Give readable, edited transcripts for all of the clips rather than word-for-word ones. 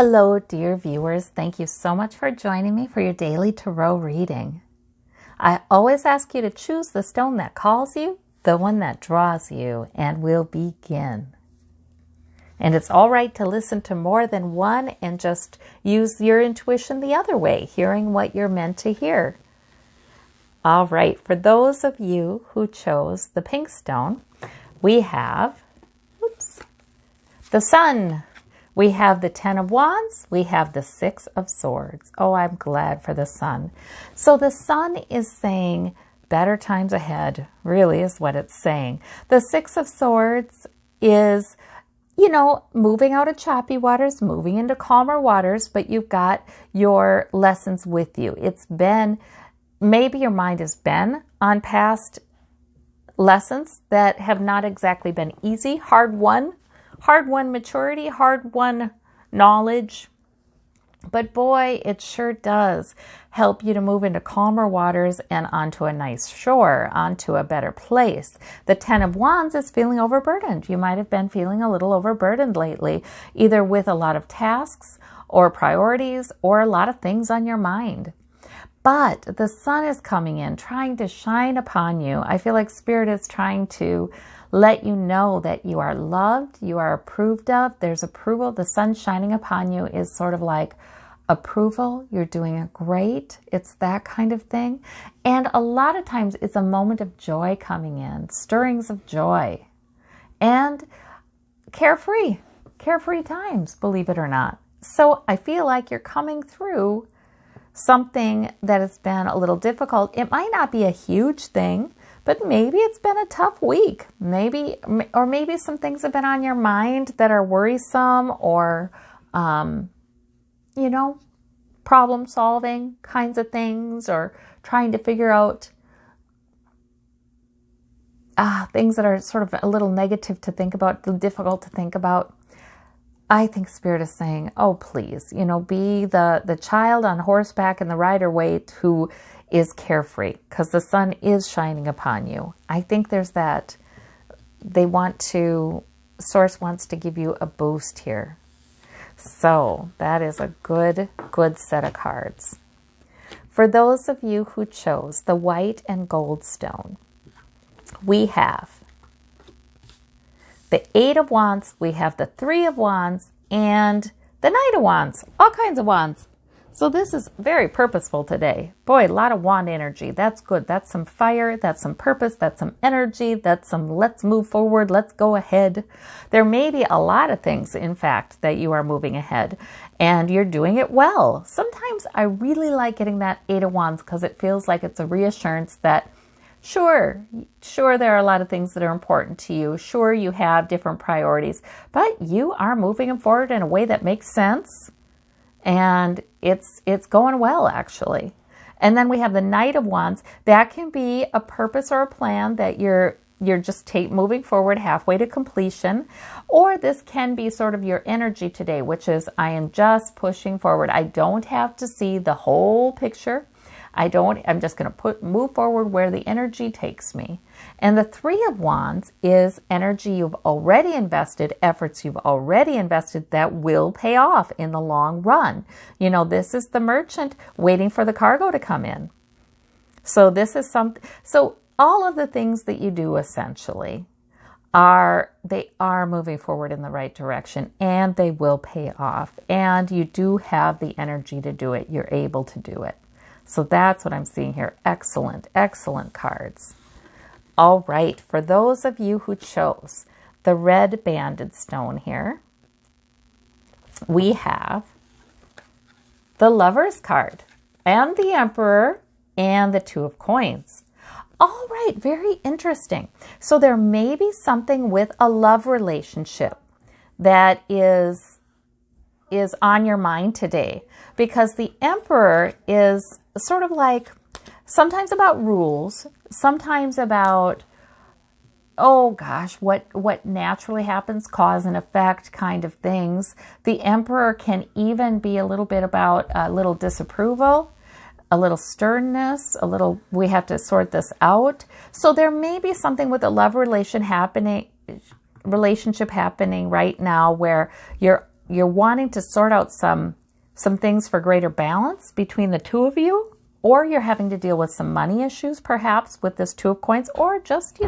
Hello, dear viewers. Thank you so much for joining me for your daily tarot reading. I always ask you to choose the stone that calls you, the one that draws you, and we'll begin. And it's all right to listen to more than one and just use your intuition the other way, hearing what you're meant to hear. All right, for those of you who chose the pink stone, we have, the Sun. We have the 10 of Wands. We have the 6 of Swords. Oh, I'm glad for the Sun. So the Sun is saying better times ahead, really is what it's saying. The 6 of Swords is, moving out of choppy waters, moving into calmer waters, but you've got your lessons with you. It's been, maybe your mind has been on past lessons that have not exactly been easy, hard-won maturity, hard-won knowledge. But boy, it sure does help you to move into calmer waters and onto a nice shore, onto a better place. The 10 of Wands is feeling overburdened. You might have been feeling a little overburdened lately, either with a lot of tasks or priorities or a lot of things on your mind. But the Sun is coming in, trying to shine upon you. I feel like Spirit is trying to let you know that you are loved, you are approved of, there's approval. The Sun shining upon you is sort of like approval. You're doing it great. It's that kind of thing. And a lot of times it's a moment of joy coming in, stirrings of joy, and carefree times, believe it or not. So I feel like you're coming through something that has been a little difficult. It might not be a huge thing, but maybe it's been a tough week. Maybe some things have been on your mind that are worrisome or, problem solving kinds of things, or trying to figure out things that are sort of a little negative to think about, difficult to think about. I think Spirit is saying, oh, please, be the child on horseback and the rider waite who is carefree, because the Sun is shining upon you. I think there's that. Source wants to give you a boost here. So that is a good set of cards. For those of you who chose the white and gold stone, we have the 8 of Wands, we have the 3 of Wands, and the Knight of Wands, all kinds of wands. So this is very purposeful today. Boy, a lot of wand energy. That's good. That's some fire. That's some purpose. That's some energy. That's some let's move forward. Let's go ahead. There may be a lot of things, in fact, that you are moving ahead, and you're doing it well. Sometimes I really like getting that 8 of Wands because it feels like it's a reassurance that Sure, there are a lot of things that are important to you. Sure, you have different priorities, but you are moving forward in a way that makes sense, and it's going well, actually. And then we have the Knight of Wands. That can be a purpose or a plan that you're just moving forward halfway to completion, or this can be sort of your energy today, which is I am just pushing forward. I don't have to see the whole picture. I'm just going to move forward where the energy takes me. And the 3 of Wands is energy you've already invested, efforts you've already invested that will pay off in the long run. This is the merchant waiting for the cargo to come in. So this is so all of the things that you do essentially are moving forward in the right direction, and they will pay off. And you do have the energy to do it. You're able to do it. So that's what I'm seeing here. Excellent cards. All right, for those of you who chose the red banded stone here, we have the Lover's card and the Emperor and the 2 of Coins. All right, very interesting. So there may be something with a love relationship that is on your mind today, because the Emperor is sort of like sometimes about rules, sometimes about, oh gosh, what naturally happens, cause and effect kind of things. The Emperor can even be a little bit about a little disapproval, a little sternness, we have to sort this out. So there may be something with a love relationship happening right now where you're you're wanting to sort out some things for greater balance between the two of you, or you're having to deal with some money issues perhaps with this Two of Coins, or just,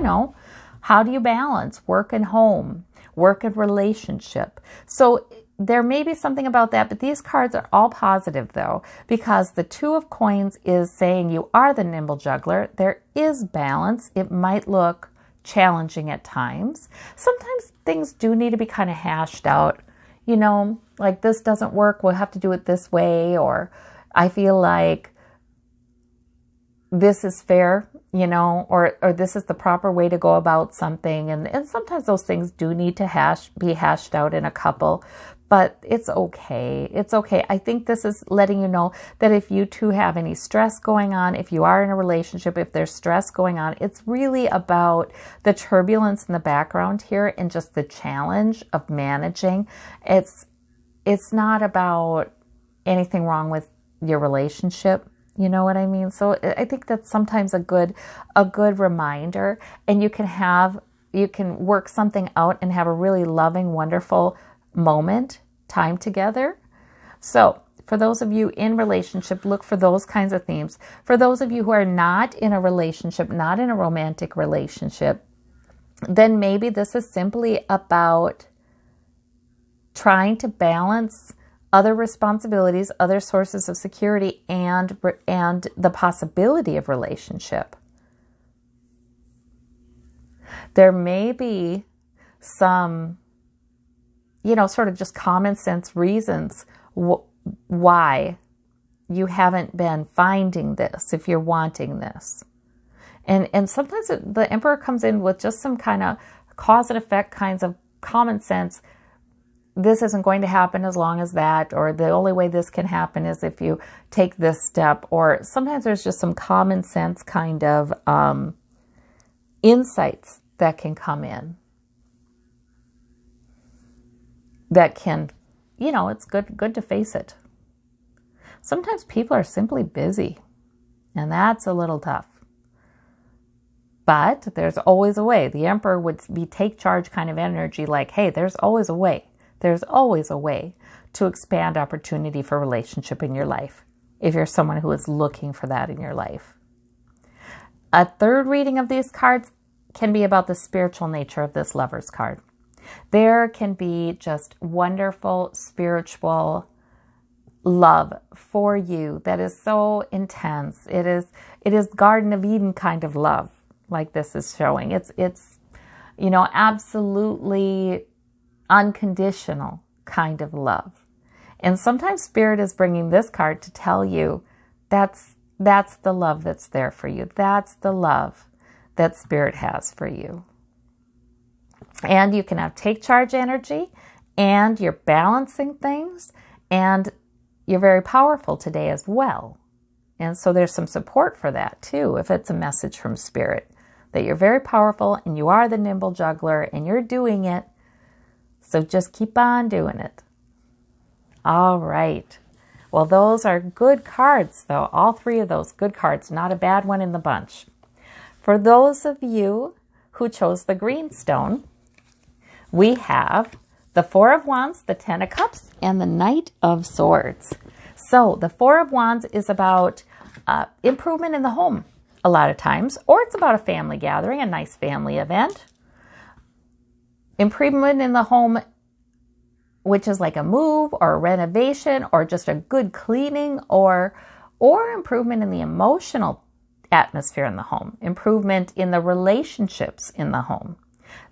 how do you balance work and home, work and relationship? So there may be something about that, but these cards are all positive though, because the Two of Coins is saying you are the nimble juggler. There is balance. It might look challenging at times. Sometimes things do need to be kind of hashed out, like this doesn't work, we'll have to do it this way, or I feel like this is fair, or this is the proper way to go about something. And sometimes those things do need to be hashed out in a couple, but it's okay. It's okay. I think this is letting you know that if you two have any stress going on, if you are in a relationship, if there's stress going on, it's really about the turbulence in the background here and just the challenge of managing. It's not about anything wrong with your relationship. You know what I mean? So I think that's sometimes a good reminder, and you can work something out and have a really loving, wonderful time together. So for those of you in relationship, look for those kinds of themes. For those of you who are not in a relationship, not in a romantic relationship, then maybe this is simply about trying to balance other responsibilities, other sources of security, and the possibility of relationship. There may be some, sort of just common sense reasons why you haven't been finding this, if you're wanting this. And sometimes the Emperor comes in with just some kind of cause and effect kinds of common sense. This isn't going to happen as long as that, or the only way this can happen is if you take this step, or sometimes there's just some common sense kind of insights that can come in that can, it's good to face it. Sometimes people are simply busy, and that's a little tough. But there's always a way. The Emperor would be take charge kind of energy, like, hey, there's always a way. There's always a way to expand opportunity for relationship in your life, if you're someone who is looking for that in your life. A third reading of these cards can be about the spiritual nature of this Lover's card. There can be just wonderful spiritual love for you that is so intense. It is Garden of Eden kind of love, like this is showing. It's absolutely unconditional kind of love. And sometimes Spirit is bringing this card to tell you that's the love that's there for you. That's the love that Spirit has for you. And you can have take charge energy, and you're balancing things, and you're very powerful today as well. And so there's some support for that too, if it's a message from Spirit, that you're very powerful and you are the nimble juggler and you're doing it. So just keep on doing it. All right. Well, those are good cards, though. All three of those good cards. Not a bad one in the bunch. For those of you who chose the green stone, we have the Four of Wands, the Ten of Cups, and the Knight of Swords. So the Four of Wands is about improvement in the home a lot of times, or it's about a family gathering, a nice family event. Improvement in the home, which is like a move or a renovation or just a good cleaning, or improvement in the emotional atmosphere in the home, improvement in the relationships in the home.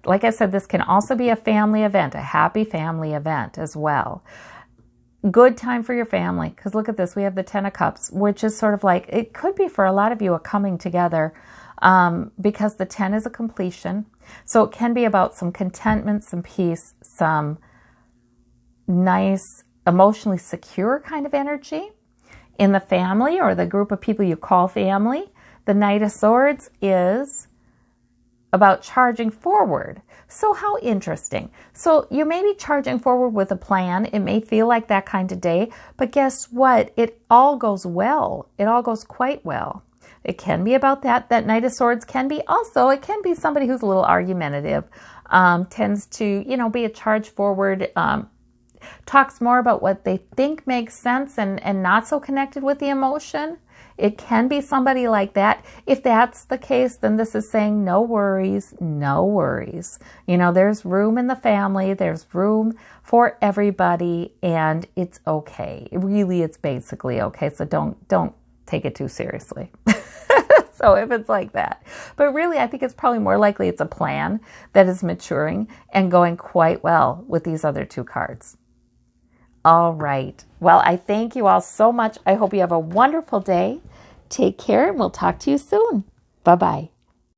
Like I said, this can also be a family event, a happy family event as well. Good time for your family, because look at this, we have the Ten of Cups, which is sort of like, it could be for a lot of you a coming together, because the 10 is a completion. So it can be about some contentment, some peace, some nice, emotionally secure kind of energy in the family or the group of people you call family. The Knight of Swords is about charging forward. So how interesting. So you may be charging forward with a plan. It may feel like that kind of day, but guess what? It all goes well. It all goes quite well. It can be about that. That Knight of Swords can be also, it can be somebody who's a little argumentative, tends to, be a charge forward, talks more about what they think makes sense and not so connected with the emotion. It can be somebody like that. If that's the case, then this is saying no worries, no worries. You know, there's room in the family, there's room for everybody, and it's okay. Really, it's basically okay. So don't take it too seriously. So if it's like that. But really, I think it's probably more likely it's a plan that is maturing and going quite well with these other two cards. All right. Well, I thank you all so much. I hope you have a wonderful day. Take care, and we'll talk to you soon. Bye-bye.